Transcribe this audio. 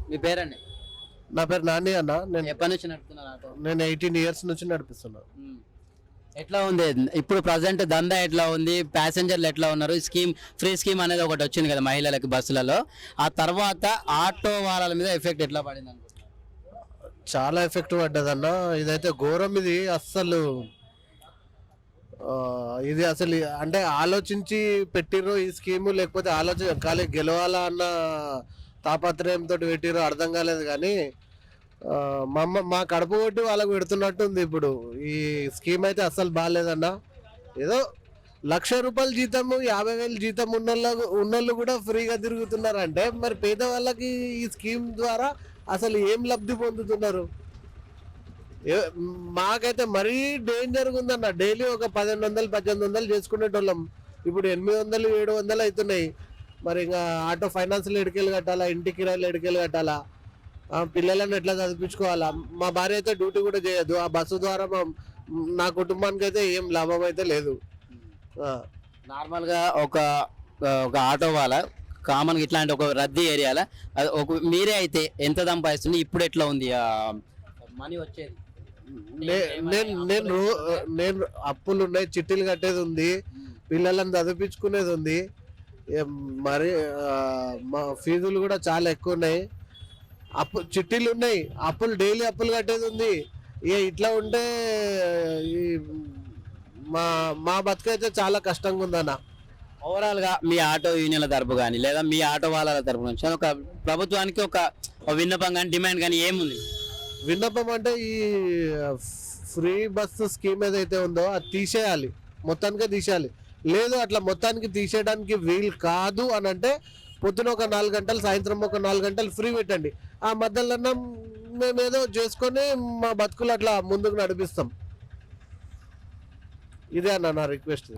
మీ పేరండి? నా పేరు నాని అన్న. ఎప్పటి నుంచి నడుపుతున్నారు ఆటో? నేను 18 years నుంచి నడిపిస్తున్నా. ఎట్లా ఉంది ఇప్పుడు ప్రజెంట్ దందా ఎట్లా ఉంది? ప్యాసింజర్లు ఎట్లా ఉన్నారు? ఫ్రీ స్కీమ్ అనేది ఒకటి వచ్చింది కదా మహిళలకి బస్సులలో. ఆ తర్వాత ఆటో వాళ్ళ మీద ఎఫెక్ట్ ఎట్లా పడింది అనుకుంటున్నారు? చాలా ఎఫెక్ట్ పడ్డదన్న. ఇదైతే ఘోరం. ఇది అస్సలు ఇది అసలు అంటే ఆలోచించి పెట్టిర్రో ఈ స్కీము, లేకపోతే ఖాళీ గెలవాలా అన్న తాపత్రయంతో పెట్టిర్రో అర్థం కాలేదు. కానీ మా కడుపు కొట్టి వాళ్ళకు పెడుతున్నట్టు ఉంది. ఇప్పుడు ఈ స్కీమ్ అయితే అస్సలు బాగాలేదన్న. ఏదో ₹1,00,000 జీతము, 50,000 జీతం ఉన్నోళ్ళు కూడా ఫ్రీగా తిరుగుతున్నారంటే మరి పేదవాళ్ళకి ఈ స్కీమ్ ద్వారా అసలు ఏం లబ్ధి పొందుతున్నారు? మాకైతే మరీ డేంజర్గా ఉందన్న. డైలీ ఒక 1,500 1,800 చేసుకునేటోళ్ళం. ఇప్పుడు 800 700 అవుతున్నాయి. మరి ఇంకా ఆటో ఫైనాన్స్లో ఎడికెళ్ళి కట్టాలా, ఇంటి కిరాయిలు ఎడికెళ్ళి కట్టాలా, పిల్లలను ఎట్లా చదివించుకోవాలా? మా భార్య అయితే డ్యూటీ కూడా చేయదు. ఆ బస్సు ద్వారా నా కుటుంబానికి అయితే ఏం లాభం అయితే లేదు. నార్మల్గా ఒక ఆటో వాళ్ళ కామన్ ఇట్లాంటి ఒక రద్దీ ఏరియాలో మీరే అయితే ఎంత సంపాదిస్తుంది? ఇప్పుడు ఎట్లా ఉంది మనీ వచ్చేది? నేను అప్పులు ఉన్నాయి, చిట్టీలు కట్టేది ఉంది, పిల్లలను చదివించుకునేది ఉంది. మరి మా ఫీజులు కూడా చాలా ఎక్కువ ఉన్నాయి. చిట్టీలు ఉన్నాయి, డైలీ అప్పులు కట్టేది ఉంది. ఇట్లా ఉంటే మా బతుకైతే చాలా కష్టంగా ఉందన్న. ఓవరాల్ గా మీ ఆటో యూనియన్ల తరపు కానీ లేదా మీ ఆటో వాళ్ళ తరపు నుంచి ఒక ప్రభుత్వానికి ఒక విన్నపం కానీ డిమాండ్ కానీ ఏముంది? విన్నపం అంటే ఈ ఫ్రీ బస్సు స్కీమ్ ఏదైతే ఉందో అది తీసేయాలి, మొత్తానికే తీసేయాలి. లేదు అట్లా మొత్తానికి తీసేయడానికి వీలు కాదు అని అంటే పొద్దున ఒక 4 గంటలు, సాయంత్రం ఒక 4 గంటలు ఫ్రీ పెట్టండి. ఆ మధ్యలో మేమేదో చేసుకొని మా బతుకులు అట్లా ముందుకు నడిపిస్తాం. ఇదే అన్న నా రిక్వెస్ట్.